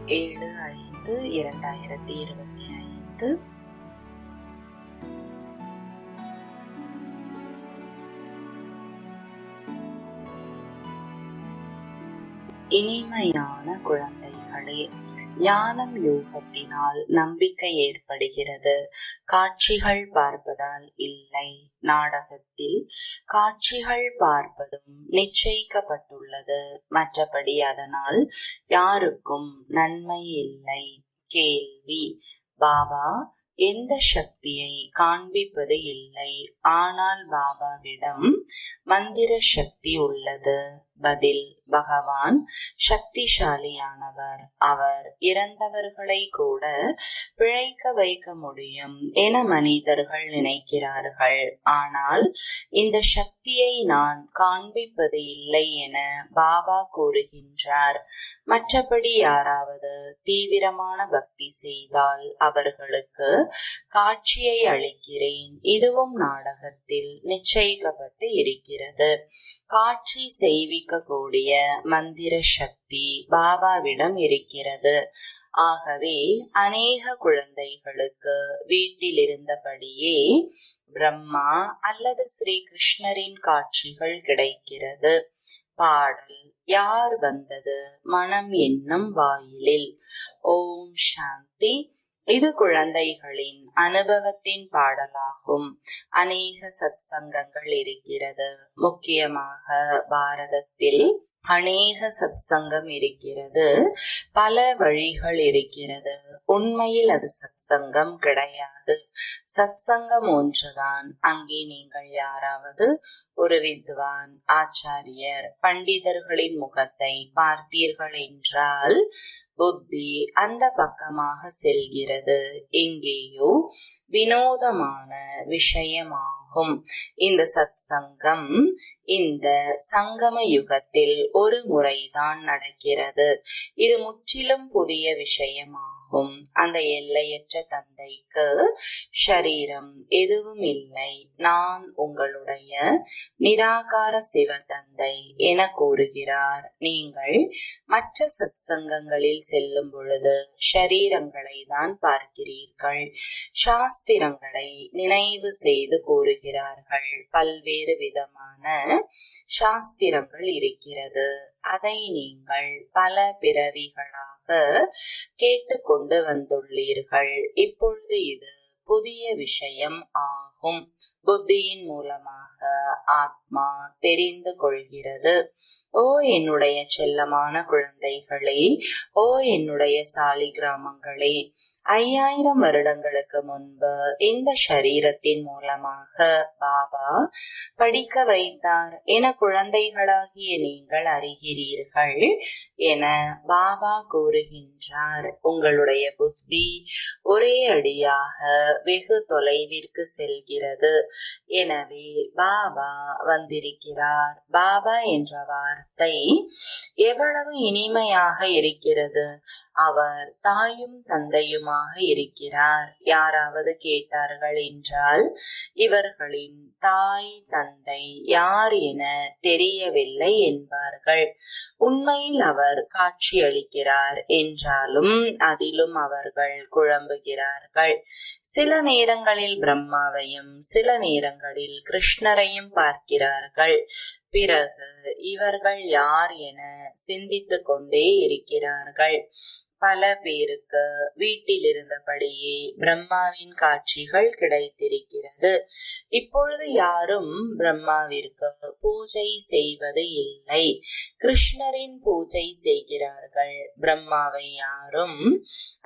7/5/2025. இனிமையான குழந்தைகளே, ஞானம் யோகத்தினால் நம்பிக்கை ஏற்படுகிறது. காட்சிகள் பார்ப்பதால் இல்லை. நாடகத்தில் காட்சிகள் பார்ப்பதும் நிச்சயிக்கப்பட்டுள்ளது. மற்றபடி அதனால் யாருக்கும் நன்மை இல்லை. கேள்வி: பாபா எந்த சக்தியை காண்பிப்பது இல்லை, ஆனால் பாபாவிடம் மந்திர சக்தி உள்ளது. பதில்: பகவான் சக்திசாலியானவர். அவர் இறந்தவர்களை கூட பிழைக்க வைக்க முடியும் என மனிதர்கள் நினைக்கிறார்கள். ஆனால் இந்த சக்தியை நான் காண்பிப்பது இல்லை என பாபா கூறுகின்றார். மற்றபடி யாராவது தீவிரமான பக்தி செய்தால் அவர்களுக்கு காட்சியை அளிக்கிறேன். இதுவும் நாடகத்தில் நிச்சயிக்கப்பட்டு இருக்கிறது. காட்சி செய்விக்க கூடிய மந்திர சக்தி பாபாவிடம் இருக்கிறது. ஆகவே அநேக குழந்தைகளுக்கு வீட்டில் இருந்தபடியே பிரம்மா அல்லது ஸ்ரீ கிருஷ்ணரின் காட்சிகள் கிடைக்கிறது. பாடல்: யார் வந்தது மனம் என்னும் வாயிலில். ஓம் சாந்தி. இது குழந்தைகளின் அனுபவத்தின் பாடலாகும். அநேக சத்சங்கங்கள் இருக்கிறது. முக்கியமாக பாரதத்தில் அநேக சத்சங்கம் இருக்கிறது. பல வழிகள் இருக்கிறது. உண்மையில் அது சத்சங்கம் கிடையாது. சத்சங்கம் ஒன்றுதான். அங்கே நீங்கள் யாராவது ஒரு வித்வான், ஆச்சாரியர், பண்டிதர்களின் முகத்தை பார்த்தீர்கள் என்றால் புத்தி அந்த பக்கமாக செல்கிறது. எங்கேயோ வினோதமான விஷயமாகும். இந்த சத்சங்கம் இந்த சங்கம யுகத்தில் ஒரு முறைதான் நடக்கிறது. இது முற்றிலும் புதிய விஷயமாகும். அந்த எல்லையற்ற தந்தைக்கு ஷரீரம் எதுவும் இல்லை. நான் உங்களுடைய நிராகார சிவ தந்தை என கூறுகிறார். நீங்கள் மற்ற சத்சங்கங்களில் செல்லும் பொழுது ஷரீரங்களை தான் பார்க்கிறீர்கள். சாஸ்திரங்களை நினைவு செய்து கூறுகிறார்கள். பல்வேறு விதமான சாஸ்திரங்கள் இருக்கிறது. அதை நீங்கள் பல பிறவிகளாக கேட்டுக்கொண்டு வந்துள்ளீர்கள். இப்பொழுது இது புதிய விஷயம் ஆகும். புத்தியின் மூலமாக ஆத்மா தெரிந்து கொள்கிறது. ஓ என்னுடைய செல்லமான குழந்தைகளே, ஓ என்னுடைய சாலி கிராமங்களே, 5000 வருடங்களுக்கு முன்பு இந்த ஷரீரத்தின் மூலமாக பாபா படிக்க வைத்தார் என குழந்தைகளாகிய நீங்கள் அறிகிறீர்கள் என பாபா கூறுகின்றார். உங்களுடைய புத்தி ஒரே அடியாக வெகு தொலைவிற்கு செல்கிறது. எனவே பாபா வந்திருக்கிறார். பாபா என்ற வார்த்தை எவ்வளவு இனிமையாக இருக்கிறது. அவர் தாயும் தந்தையுமாக இருக்கிறார். யாராவது கேட்டார்கள் என்றால் இவர்களின் தாய் தந்தை யார் என தெரியவில்லை என்பார்கள். உண்மையில் அவர் காட்சி அளிக்கிறார் என்றாலும் அதிலும் அவர்கள் குழம்புகிறார்கள். சில நேரங்களில் பிரம்மாவையும் சில நேரங்களில் கிருஷ்ணரையும் பார்க்கிறார்கள். பிறகு இவர்கள் யார் என சிந்தித்துக் கொண்டே இருக்கிறார்கள். பல பேருக்கு வீட்டில் இருந்தபடியே பிரம்மாவின் காட்சிகள் கிடைத்திருக்கிறது. இப்பொழுது யாரும் பிரம்மாவிற்கு பூஜை செய்வது இல்லை. கிருஷ்ணரின் பூஜை செய்கிறார்கள். பிரம்மாவை யாரும்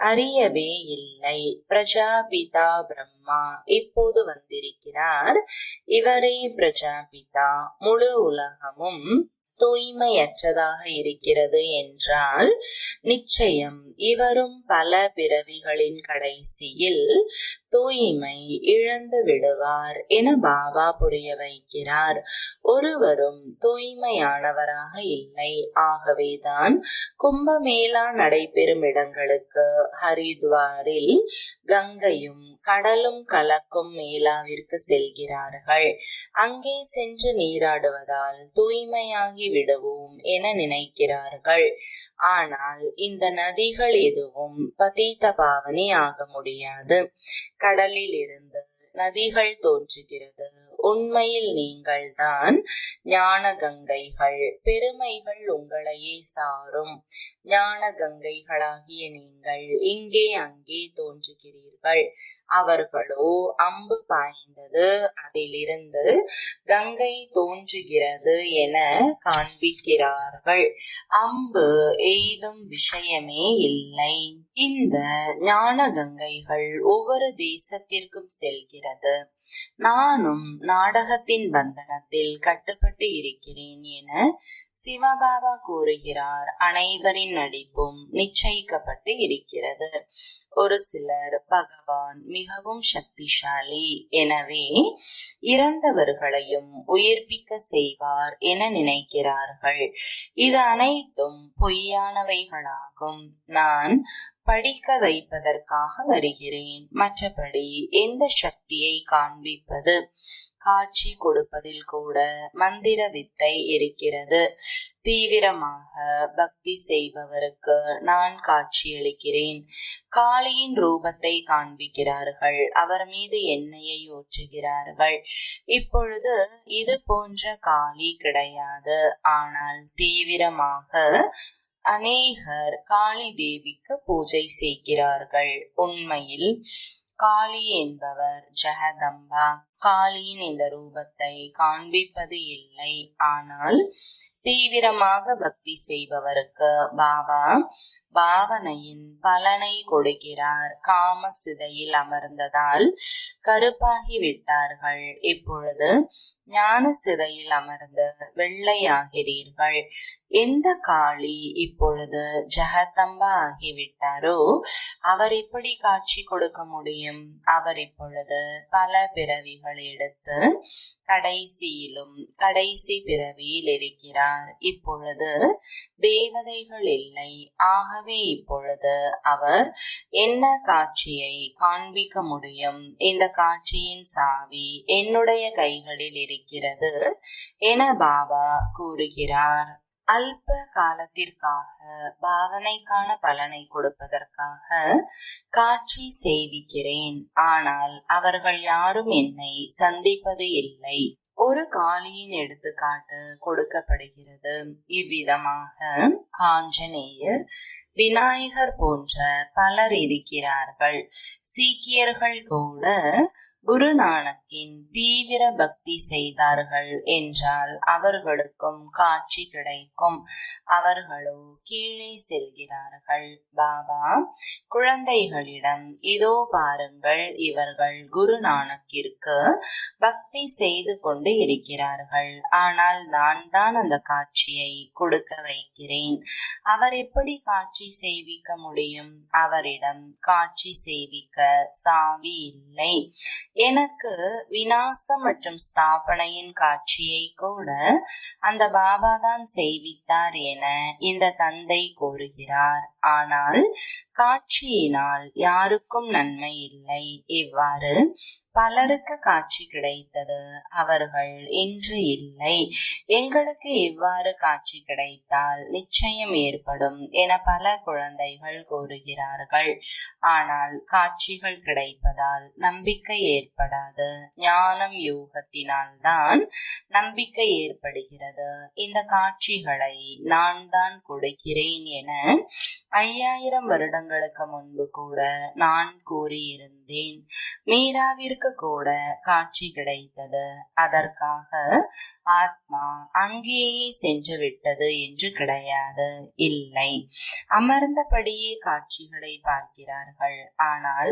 அறியவே இல்லை. பிரஜாபிதா பிரம்மா இப்போது வந்திருக்கிறார். இவரே பிரஜாபிதா. முழு உலகமும் தூய்மையற்றதாக இருக்கிறது என்றால் நிச்சயம் இவரும் பல பிறவிகளின் கடைசியில் தூய்மை இழந்து விடுவார் என பாபா புரிய வைக்கிறார். ஒருவரும் தூய்மையானவராக இல்லை. ஆகவேதான் கும்பமேளா நடைபெறும் இடங்களுக்கு ஹரித்வாரில் கங்கையும் கடலும் கலக்கும் மேளாவிற்கு செல்கிறார்கள். அங்கே சென்று நீராடுவதால் தூய்மையாகி விடுவோம் என நினைக்கிறார்கள். ஆனால் இந்த நதிகள் எதுவும் பதீத பாவனி ஆக முடியாது. கடலில் இருந்து நதிகள் தோன்றுகிறது. உண்மையில் நீங்கள் தான் ஞான கங்கைகள். பெருமைகள் உங்களையே சாரும். ஞான கங்கைகளாகிய நீங்கள் இங்கே அங்கே தோன்றுகிறீர்கள். அவர்களோ அம்பு பாய்ந்தது, அதிலிருந்து கங்கை தோன்றுகிறது என காண்பிக்கிறார்கள். அம்பு எய்தும் விஷயமே இல்லை. இந்த ஞான கங்கைகள் ஒவ்வொரு தேசத்திற்கும் செல்கிறது. நானும் நாடகத்தின் பந்தனத்தில் கட்டுப்பட்டு இருக்கிறேன் என சிவபாபா கூறுகிறார். அனைவரின் நடிப்பும் நிச்சயிக்கப்பட்டு இருக்கிறது. ஒரு சிலர் பகவான் மிகவும் சக்திசாலி, எனவே இறந்தவர்களையும் உயிர்ப்பிக்க செய்வார் என நினைக்கிறார்கள். இது அனைத்தும் பொய்யானவைகளாகும். நான் படிக்க வைப்பதற்காக வருகிறேன். மற்றபடி எந்த சக்தியை காண்பிப்பது? காட்சி கொடுப்பதில் கூட மந்திர வித்தை இருக்கிறது. தீவிரமாக பக்தி செய்பவருக்கு நான் காட்சியளிக்கிறேன். காளியின் ரூபத்தை காண்பிக்கிறார்கள். அவர் மீது எண்ணெயை ஊற்றுகிறார்கள். இப்பொழுது இது போன்ற காளி கிடையாது. ஆனால் தீவிரமாக அநேகர் காளி தேவிக்கு பூஜை செய்கிறார்கள். உண்மையில் காளி என்பவர் ஜெகதம்பா. காளியின் இந்த ரூபத்தை காண்பிப்பது இல்லை. ஆனால் தீவிரமாக பக்தி செய்பவருக்கு பாபா பாவனையின் பலனை கொடுக்கிறார். காம சிதையில் அமர்ந்ததால் கருப்பாகி விட்டார்கள். இப்பொழுது ஞான சிதையில் அமர்ந்து வெள்ளையாகிறீர்கள். எந்த காளி இப்பொழுது ஜெகதம்பா ஆகிவிட்டாரோ அவர் எப்படி காட்சி கொடுக்க முடியும்? அவர் இப்பொழுது பல பிறவிகள் எடுத்து கடைசியிலும் கடைசி பிறவியில் இருக்கிறார். இப்பொழுது தேவதைகள் இல்லை. ஆகவே இப்பொழுது அவர் என்ன காட்சியை காண்பிக்க முடியும்? இந்த காட்சியின் சாவி என்னுடைய கைகளில் இருக்கிறது என பாபா கூறுகிறார். அல்ப காலத்திற்காக பாவனைக்கான பலனை கொடுப்பதற்காக காட்சி செய்விக்கிறேன். ஆனால் அவர்கள் யாரும் என்னை சந்திப்பது இல்லை. ஒரு காளியின் எடுத்துக்காட்டு கொடுக்கப்படுகிறது. இவ்விதமாக ஆஞ்சநேயர், விநாயகர் போன்ற பலர் இருக்கிறார்கள். சீக்கியர்கள் கூட குருநானக்கின் தீவிர பக்தி செய்தார்கள் என்றால் அவர்களுக்கும் காட்சி கிடைக்கும். அவர்களோ கீழே செல்கிறார்கள். பாபா குழந்தைகளிடம், இதோ பாருங்கள், இவர்கள் குருநானக்கிற்கு பக்தி செய்து கொண்டு இருக்கிறார்கள். ஆனால் நான் தான் அந்த காட்சியை கொடுக்க வைக்கிறேன். அவர் எப்படி காட்சி செய்விக்க முடியும்? அவரிடம் காட்சி செய்விக்க சாவி இல்லை. எனக்கு விநாசம் மற்றும் ஸ்தாபனையின் காட்சியை கூட அந்த பாபா தான் செய்வித்தார் என இந்த தந்தை கூறுகிறார். ஆனால் காட்சியினால் யாருக்கும் நன்மை இல்லை. இவ்வாறு பலருக்கு காட்சி கிடைத்தது. அவர்கள் இன்று இல்லை. எங்களுக்கு இவ்வாறு காட்சி கிடைத்தால் நிச்சயம் ஏற்படும் என பல குழந்தைகள் கூறுகிறார்கள். ஆனால் காட்சிகள் கிடைப்பதால் நம்பிக்கை ஏற்படாது. ஞானம் யோகத்தினால் தான் நம்பிக்கை ஏற்படுகிறது. இந்த காட்சிகளை நான் தான் கொடுக்கிறேன் என 5000 வருடங்களுக்கு முன்பு கூட நான் கூறியிருந்தேன். மீராவிற்கு கூட காட்சி கிடைத்தது. அதற்காக ஆத்மா அங்கேயே சென்று விட்டது என்று கிடையாது. இல்லை, அமர்ந்தபடியே காட்சிகளை பார்க்கிறார்கள். ஆனால்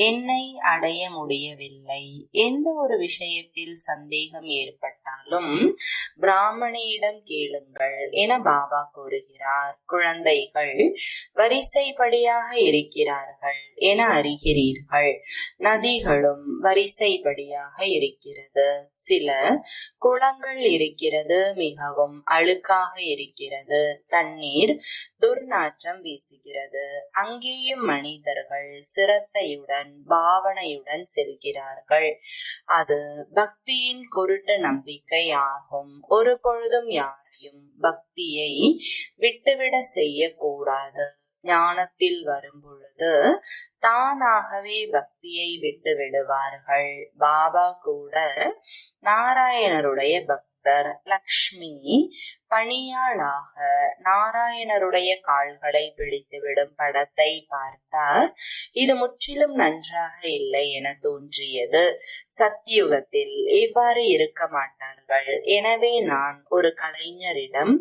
என்னை அடைய முடியவில்லை. எந்த ஒரு விஷயத்தில் சந்தேகம் ஏற்பட்டாலும் பிராமணியிடம் கேளுங்கள் என பாபா கூறுகிறார். குழந்தைகள் வரிசைப்படியாக இருக்கிறார்கள் என அறிகிறீர்கள். நதிகளும் வரிசைப்படியாக இருக்கிறது. சில குளங்கள் இருக்கிறது, மிகவும் அழுக்காக இருக்கிறது. தண்ணீர் துர்நாற்றம் வீசுகிறது. அங்கேயும் மனிதர்கள் சிரத்தையுடன் பாவனையுடன் செல்கிறார்கள். அது பக்தியின் குருட்டு நம்பிக்கை ஆகும். ஒரு பொழுதும் யாரையும் யாரையும் பக்தியை விட்டுவிட செய்யக்கூடாது. ஞானத்தில் வரும் பொழுது தானாகவே பக்தியை விட்டு விடுவார்கள். பாபா கூட நாராயணருடைய பக்தர். லக்ஷ்மி பணியாளாக நாராயணருடைய கால்களை பிடித்துவிடும் படத்தை பார்த்தார். இது முற்றிலும் நன்றாக இல்லை என தோன்றியது. சத்தியுகத்தில் இவ்வாறு இருக்க மாட்டார்கள். எனவே நான் ஒரு கலைஞரிடம்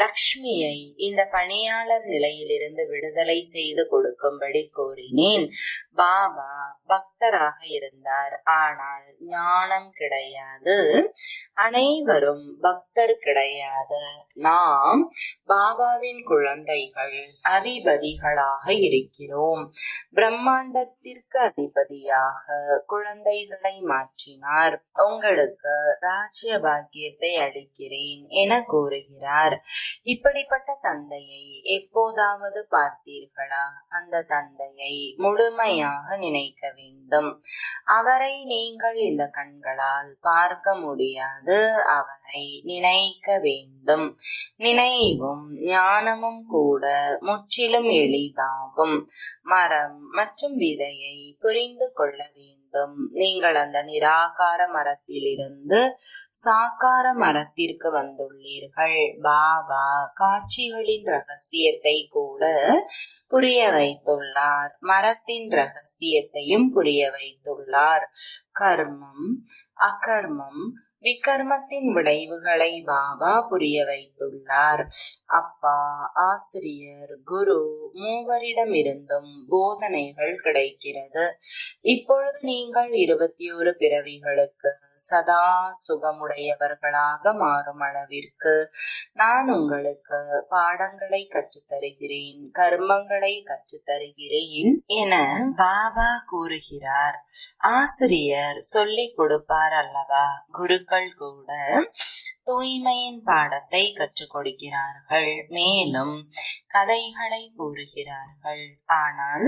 லக்ஷ்மியை இந்த பணியாளர் நிலையிலிருந்து விடுதலை செய்து கொடுக்கும்படி கோரினேன். பாபா பக்தராக இருந்தார், ஆனால் ஞானம் கிடையாது. அனைவரும் பக்தர் கிடையாது. நாம் பாபாவின் குழந்தைகள், அதிபதிகளாக இருக்கிறோம். பிரம்மாண்டத்திற்கு அதிபதியாக குழந்தைகளை மாற்றினார். உங்களுக்கு ராஜ்ய பாக்கியத்தை அளிக்கிறேன் என கூறுகிறார். இப்படிப்பட்ட தந்தையை எப்போதாவது பார்த்தீர்களா? அந்த தந்தையை முழுமையாக நினைக்க வேண்டும். அவரை நீங்கள் இந்த கண்களால் பார்க்க முடியாது. அவரை நினைக்க வேண்டும். நினைவும் ஞானமும் கூட முற்றிலும் எளிதாகும். மரம் மற்றும் விதையை புரிந்து கொள்ள வேண்டும். நீங்கள் அந்த நிராகார மரத்திலிருந்து சாக்கார மரத்திற்கு வந்துள்ளீர்கள். பாபா காட்சிகளின் ரகசியத்தை கூட புரிய வைத்துள்ளார். மரத்தின் ரகசியத்தையும் புரிய வைத்துள்ளார். கர்மம், அகர்மம், விகர்மத்தின் விளைவுகளை பாபா புரிய வைத்துள்ளார். அப்பா, ஆசிரியர், குரு மூவரிடமிருந்தும் போதனைகள் கிடைக்கிறது. இப்பொழுது நீங்கள் 21 பிறவிகளுக்கு சதா சுகமுடையவர்களாக மாறும் அளவிற்கு நான் உங்களுக்கு பாடங்களை கற்றுத்தருகிறேன், கர்மங்களை கற்றுத்தருகிறேன் என பாபா கூறுகிறார். ஆசிரியர் சொல்லிக் கொடுப்பார் அல்லவா? குருக்கள் கூட தூய்மையின் பாடத்தை கற்றுக் கொடுக்கிறார்கள். மேலும் கதைகளை கூறுகிறார்கள். ஆனால்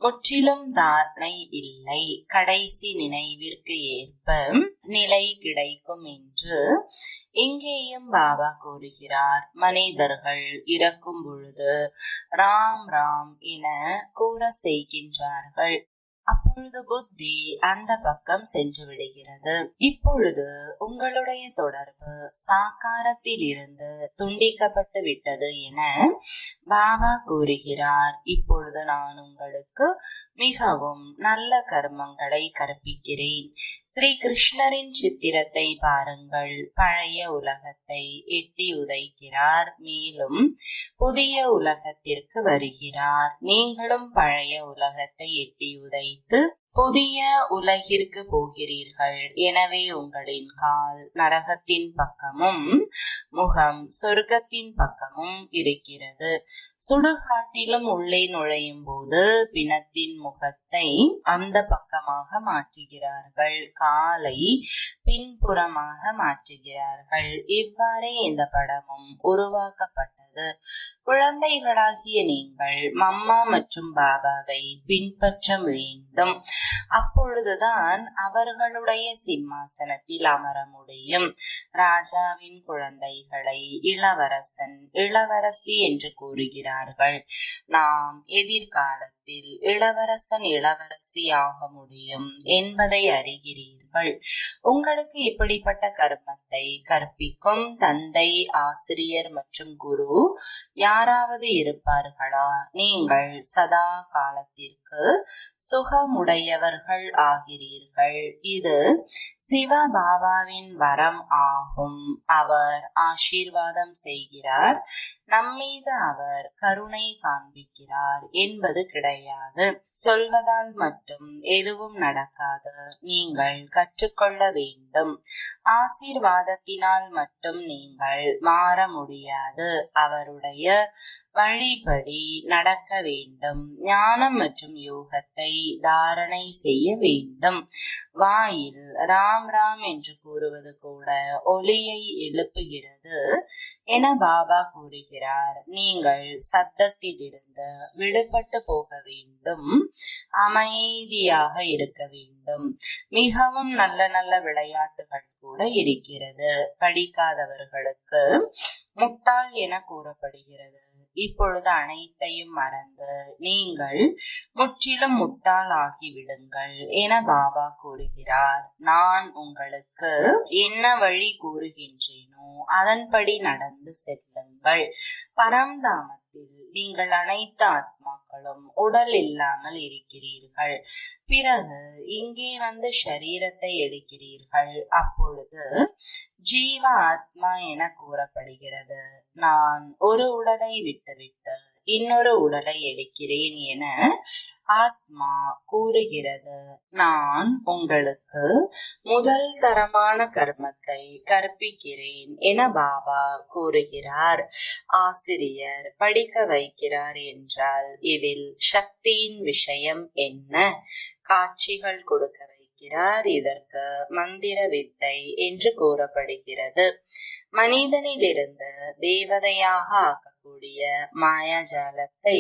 முற்றிலும் தாரணை இல்லை. கடைசி நினைவிற்கு ஏற்ப நிலை கிடைக்கும் என்று இங்கேயும் பாபா கூறுகிறார். மனிதர்கள் இறக்கும் பொழுது ராம் ராம் என கூற செய்கின்றார்கள். அப்பொழுது புத்தி அந்த பக்கம் சென்று விடுகிறது. இப்பொழுது உங்களுடைய தொடர்பு சாக்காரத்தில் இருந்து துண்டிக்கப்பட்டு விட்டது என பாபா கூறுகிறார். இப்பொழுது நான் உங்களுக்கு மிகவும் நல்ல கர்மங்களை கற்பிக்கிறேன். ஸ்ரீ கிருஷ்ணரின் சித்திரத்தை பாருங்கள். பழைய உலகத்தை எட்டி உதைக்கிறார், மேலும் புதிய உலகத்திற்கு வருகிறார். நீங்களும் பழைய உலகத்தை எட்டி உதைத்து புதிய உலகிற்கு போகிறீர்கள். எனவே உங்களின் கால் நரகத்தின் பக்கமும் முகம் சொர்க்கத்தின் பக்கமும் இருக்கிறது. சுடுகாட்டிலும் உள்ளே நுழையும் போது பிணத்தின் முகத்தை அந்த பக்கமாக மாற்றுகிறார்கள், காலை பின்புறமாக மாற்றுகிறார்கள். இவ்வாறே இந்த படமும் உருவாக்கப்பட்டது. குழந்தைகளாகிய நீங்கள் மம்மா மற்றும் பாபாவை பின்பற்ற வேண்டும். அப்பொழுதுதான் அவர்களுடைய சிம்மாசனத்தில் அமர முடியும். ராஜாவின் குழந்தைகளை இளவரசன், இளவரசி என்று கூறுகிறார்கள். நாம் எதிர்காலத்தில் இளவரசன், இளவரசி ஆக முடியும் என்பதை அறிகிறீர்கள். உங்களுக்கு இப்படிப்பட்ட கர்மத்தை கற்பிக்கும் தந்தை, ஆசிரியர் மற்றும் குரு யாராவது இருப்பார்களா? நீங்கள் சதா காலத்திற்கு சுகமுடையவர்கள் ஆகிறீர்கள். இது சிவபாபாவின் வரம் ஆகும். அவர் ஆசீர்வாதம் செய்கிறார், நம்மீது அவர் கருணை காண்பிக்கிறார் என்பது கிடையாது. சொல்வதால் மட்டும் எதுவும் நடக்காது. நீங்கள் கற்றுக்கொள்ள வேண்டும். ஆசீர்வாதத்தினால் மட்டும் நீங்கள் மாற முடியாது. அவருடைய வழிபடி நடக்க வேண்டும். ஞானம் மற்றும் யோகத்தை தாரணை செய்ய வேண்டும். வாயில் ராம் ராம் என்று கூறுவது கூட ஒலியை எழுப்புகிறது என பாபா கூறுகிறார். நீங்கள் சத்தத்திலிருந்து விடுபட்டு போக வேண்டும். அமைதியாக இருக்க வேண்டும். மிகவும் நல்ல நல்ல விளையாட்டுகள் கூட இருக்கிறது. படிக்காதவர்களுக்கு முட்டாள் என கூறப்படுகிறது. இப்பொழுது அனைத்தையும் மறந்து நீங்கள் முற்றிலும் முட்டாளாகிவிடுங்கள் என பாபா கூறுகிறார். நான் உங்களுக்கு என்ன வழி கூறுகின்றேனோ அதன்படி நடந்து செல்லுங்கள். பரம்தாமத்தில் நீங்கள் அனைத்து ஆத்மாக்களும் உடல் இல்லாமல் இருக்கிறீர்கள். பிறகு இங்கே வந்து ஷரீரத்தை எடுக்கிறீர்கள். அப்பொழுது ஜீவ ஆத்மா என கூறப்படுகிறது. நான் ஒரு உடலை விட்டுவிட்டு இன்னொரு உடலை எடுக்கிறேன் என ஆத்மா கூறுகிறது. நான் உங்களுக்கு முதல் தரமான கர்மத்தை கற்பிக்கிறேன் என பாபா கூறுகிறார். ஆசிரியர் படிக்க வைக்கிறார் என்றால் இதில் சக்தியின் விஷயம் என்ன? காட்சிகள் கொடுக்க வைக்கிறார். இதற்கு மந்திர வித்தை என்று கூறப்படுகிறது. மனிதனிலிருந்து தேவதையாக ஆக்கக்கூடிய மாயாஜாலத்தை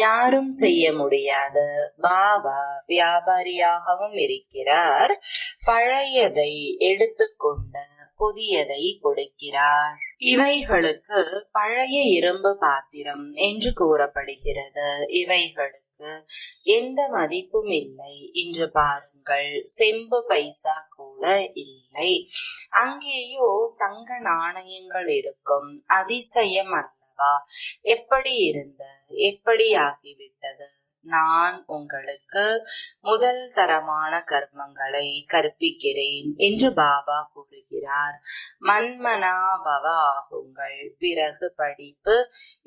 யாரும் செய்ய முடியாது. பாபா வியாபாரியாகவும் இருக்கிறார். பழையதை எடுத்துக்கொண்டு புதியதை கொடுக்கிறார். இவைகளுக்கு பழைய இரும்பு பாத்திரம் என்று கூறப்படுகிறது. இவைகளுக்கு எந்த மதிப்பும் இல்லை. இன்று பாருங்கள், செம்பு பைசா கூட இல்லை. அங்கேயோ தங்க நாணயங்கள் இருக்கும். அதிசயம் அல்லவா? எப்படி இருந்து எப்படி ஆகிவிட்டது? நான் உங்களுக்கு முதல் தரமான கர்மங்களை கற்பிக்கிறேன் என்று பாபா கூறுகிறார். மன்மனா பவ ஆகுங்கள். பிறகு படிப்பு.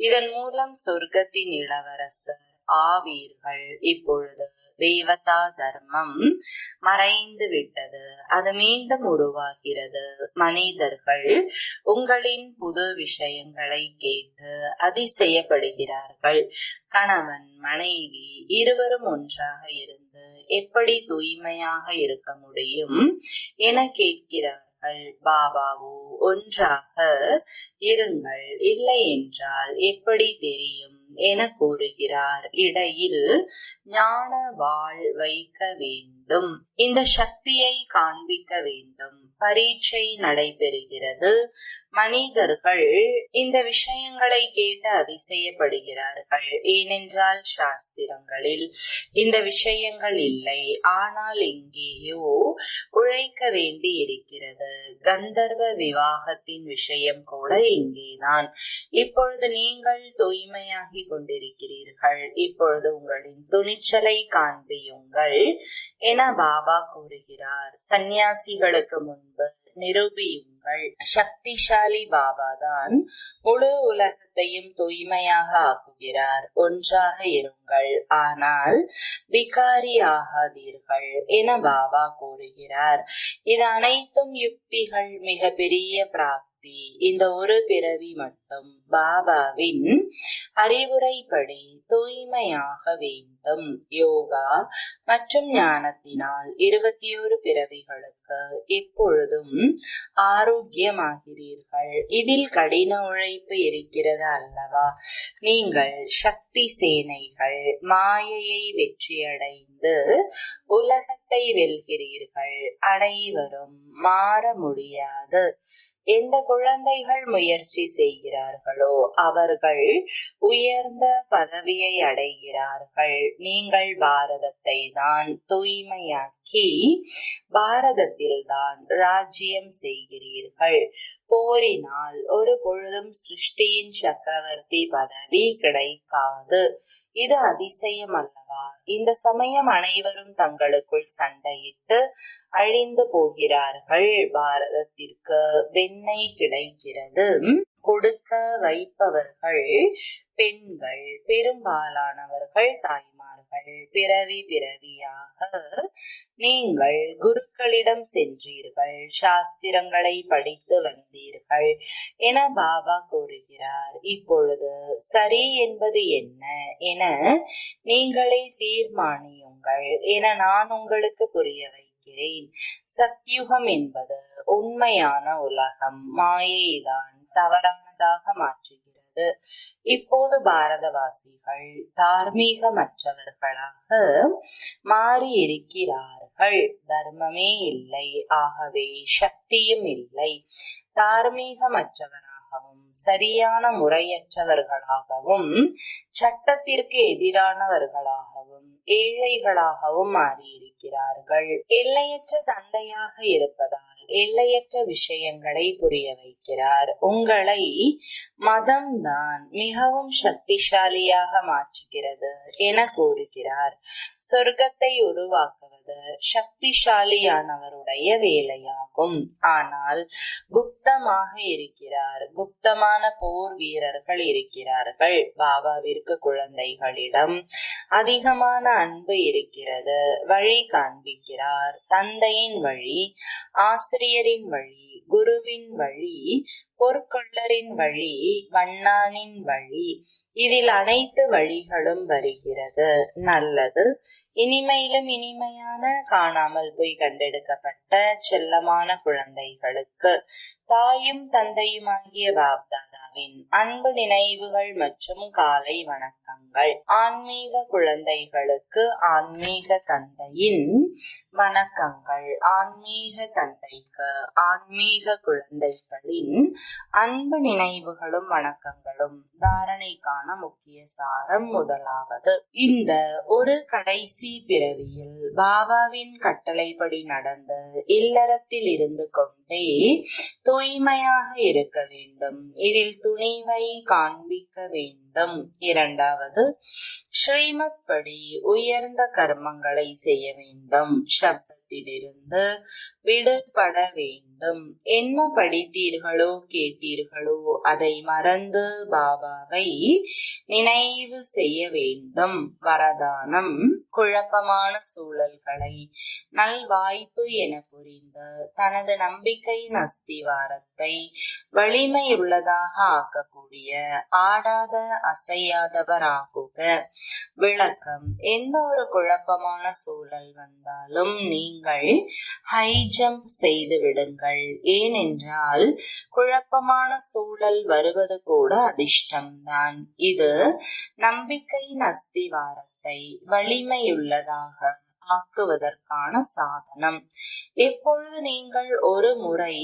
இதன் மூலம் சொர்க்கத்தின் இளவரசர் ஆவீர்கள். இப்பொழுது தேவதா தர்மம் மறைந்து விட்டது. அது மீண்டும் உருவாகிறது. மனிதர்கள் உங்களின் புது விஷயங்களை கேட்டு அதிசயப்படுகிறார்கள். கணவன் மனைவி இருவரும் ஒன்றாக இருந்து எப்படி தூய்மையாக இருக்க முடியும் என கேட்கிறார்கள். பாபாவோ ஒன்றாக இருங்கள், இல்லை என்றால் எப்படி தெரியும் என கூறுகிறார். இடையில் ஞான வாழ் வைக்க வேண்டும். இந்த சக்தியை காண்பிக்க வேண்டும். பரீட்சை நடைபெறுகிறது. மனிதர்கள் இந்த விஷயங்களை கேட்டு அதிசயப்படுகிறார்கள். ஏனென்றால் சாஸ்திரங்களில் இந்த விஷயங்கள் இல்லை. ஆனால் இங்கேயோ உழைக்க வேண்டி இருக்கிறது. கந்தர்வ விவாகத்தின் விஷயம் கூட இங்கேதான். இப்பொழுது நீங்கள் தூய்மையாகி கொண்டிருக்கிறீர்கள். இப்பொழுது உங்களின் துணிச்சலை காண்பியுங்கள் என பாபா கூறுகிறார். சந்நியாசிகளுக்கு முன்பு நிரூபியுங்கள். சக்திசாலி பாபாதான் முழு உலகத்தையும் தூய்மையாக ஆக்குகிறார். ஒன்றாக இருங்கள், ஆனால் விகாரி ஆகாதீர்கள் என பாபா கூறுகிறார். இது அனைத்தும் யுக்திகள். மிக பெரிய பிராப்தி. இந்த ஒரு பிறவி மட்டும் பாபாவின் அறிவுரைப்படி தூய்மையாக வேண்டும். யோகா மற்றும் ஞானத்தினால் 21 பிறவிகளுக்கு எப்பொழுதும் ஆரோக்கியமாகிறீர்கள். இதில் கடின உழைப்பு இருக்கிறது அல்லவா? நீங்கள் சக்தி சேனைகள். மாயையை வெற்றியடைந்து உலகத்தை வெல்கிறீர்கள். அனைவரும் மாற முடியாது. எந்த குழந்தைகள் முயற்சி செய்கிறார்களோ அவர்கள் உயர்ந்த பதவியை அடைகிறார்கள். நீங்கள் பாரதத்தை தான் தூய்மையாக்கி பாரதத்தில்தான் ராஜ்யம் செய்கிறீர்கள். போரினால் ஒரு பொழுதும் சிருஷ்டியின் சக்கரவர்த்தி பதவி கிடைக்காது. இது அதிசயம் அல்லவா? இந்த சமயம் அனைவரும் தங்களுக்குள் சண்டையிட்டு அழிந்து போகிறார்கள். பாரதத்திற்கு வெண்ணெய் கிடைக்கிறது. கொடுக்க வைப்பவர்கள் பெண்கள், பெரும்பாலானவர்கள் தாய்மார்கள். பிறவி பிறவியாக நீங்கள் குருக்களிடம் சென்றீர்கள், சாஸ்திரங்களை படித்து வந்தீர்கள் என பாபா கூறுகிறார். இப்பொழுது சரி என்பது என்ன என நீங்களே தீர்மானியுங்கள் என நான் உங்களுக்கு புரிய வைக்கிறேன். சத்யுகம் என்பது உண்மையான உலகம். மாயைதான் தவறானதாக மாற்றுகிறது. வருகிறது. இப்போது பாரதவாசிகள் தார்மீகமற்றவர்களாக மாறி இருக்கிறார்கள். தர்மமே இல்லை, ஆகவே சக்தியும் இல்லை. தார்மீகமற்றவராகவும் சரியான முறையற்றவர்களாகவும் சட்டத்திற்கு எதிரானவர்களாகவும் ஏழைகளாகவும் மாறியிருக்கிறார்கள். எல்லையற்ற தந்தையாக இருப்பதால் எல்லையற்ற விஷயங்களை புரிய வைக்கிறார். உங்களை மதம்தான் மிகவும் சக்திசாலியாக மாற்றுகிறது என கூறுகிறார். சொர்க்கத்தை உருவாக்குவது சக்திசாலியானவருடைய வேலையாகும். ஆனால் குப்தமாக இருக்கிறார். குப்தமான போர் வீரர்கள் இருக்கிறார்கள். பாபாவிற்கு குழந்தைகளிடம் அதிகமான அன்பு இருக்கிறது. வழி காண்பிக்கிறார். தந்தையின் வழி, ஆசிரியரின் வழி, குருவின் வழி, பொற்கொள்ளரின் வழி, வண்ணானின் வழி, இதில் அனைத்து வழிகளும் வருகிறது. நல்லது. இனிமையிலும் இனிமையான காணாமல் போய் கண்டெடுக்கப்பட்ட செல்லமான குழந்தைகளுக்கு தாயும் தந்தையுமாகிய பாப்தாதாவின் அன்பு நினைவுகள் மற்றும் காலை வணக்கங்கள். ஆன்மீக குழந்தைகளுக்கு ஆன்மீக தந்தையின் வணக்கங்கள். ஆன்மீக தந்தைக்கு ஆன்மீக குழந்தைகளின் அன்பு நினைவுகளும் வணக்கங்களும். தாரணைக்கான முக்கிய சாரம். முதலாவது, இந்த ஒரு கடைசி பிறவியில் பாபாவின் கட்டளைப்படி நடந்து இல்லறத்தில் இருந்து கொண்டே தூய்மையாக இருக்க வேண்டும். இதில் துணிவை காண்பிக்க வேண்டும். இரண்டாவது, ஸ்ரீமத் படி உயர்ந்த கர்மங்களை செய்ய வேண்டும். சப்தத்திலிருந்து விடுபட வேண்டும். என்ன படித்தீர்களோ கேட்டீர்களோ அதை மறந்து பாபாவை நினைவு செய்ய வேண்டும். வரதானம், குழப்பமான சூழல்களை நல்வாய்ப்பு என புரிந்து தனது நம்பிக்கையின் அஸ்திவாரத்தை வலிமையுள்ளதாக ஆக்கக்கூடிய ஆடாத அசையாதவராகுக. விளக்கம். எந்த ஒரு குழப்பமான சூழல் வந்தாலும் நீங்கள் ஹை ஜம்ப் செய்து விடுங்கள். ஏனென்றால் குழப்பமான சூழல் வருவது கூட அதிர்ஷ்டம்தான். இது நம்பிக்கையின் அஸ்திவாரத்தை வலிமையுள்ளதாக ஆக்குவதற்கான சாதனம். எப்பொழுது நீங்கள் ஒரு முறை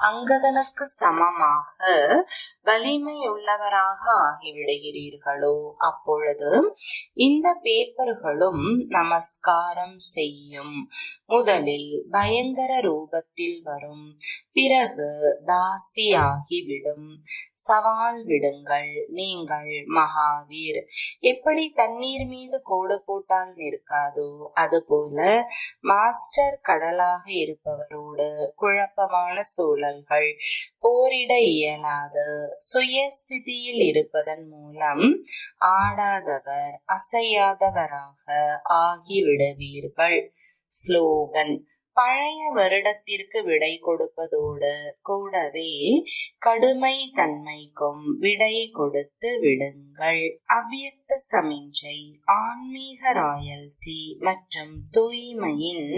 அங்கதனுக்கு சமமாக வலிமையுள்ளவராக ஆகிவிடுகிறீர்களோ அப்பொழுது இந்த பேப்பர்களும் நமஸ்காரம் செய்யும். முதலில் பயங்கர ரூபத்தில் வரும், பிறகு தாசியாகிவிடும். சவால் விடுங்கள். நீங்கள் மகாவீர். எப்படி தண்ணீர் மீது கோடு போட்டால் நிற்காதோ அதுபோல மாஸ்டர் கடலாக இருப்பவரோடு குழப்பமான சூழல்கள் போரிட இயலாது. சுயஸ்திதியில் இருப்பதன் மூலம் ஆடாதவர் அசையாதவராக ஆகிவிடுவீர்கள். ஸ்லோகன். பழைய வருடத்திற்கு விடை கொடுப்பதோடு கூடவே கடுமை தன்மைக்கும் விடை கொடுத்து விடுங்கள். அவ்வியக்த சமிஞ்சை. ஆன்மீக ராயல்டி மற்றும் தூய்மையின்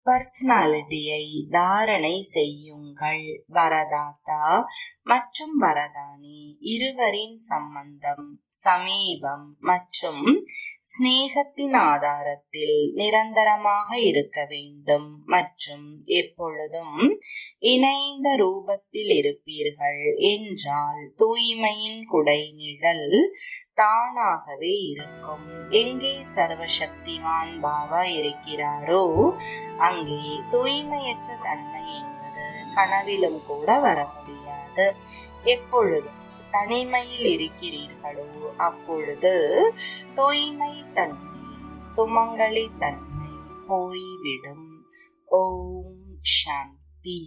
பர்சனாலிட்டியை தாரணை செய்யுங்கள். வரதாத்தா மற்றும் வரதானி இருவரின் சம்பந்தம் சமீபம் மற்றும் ஸ்நேகத்தின் ஆதாரத்தில் நிரந்தரமாக இருக்க வேண்டும் மற்றும் எப்பொழுதும் இணைந்த ரூபத்தில் இருப்பீர்கள் என்றால் தூய்மையின் குடை நிழல் தானாகவே இருக்கும். எங்கே சர்வசக்திவான் பாபா இருக்கிறாரோ அங்கே தூய்மையற்ற தன்மை என்பது கனவிலும் கூட வர முடியாது. எப்பொழுது தனிமையில் இருக்கிறீர்களோ அப்பொழுது தூய்மை தன்மையின் சுமங்கலி தன்மை போய்விடும். ஓம் சாந்தி.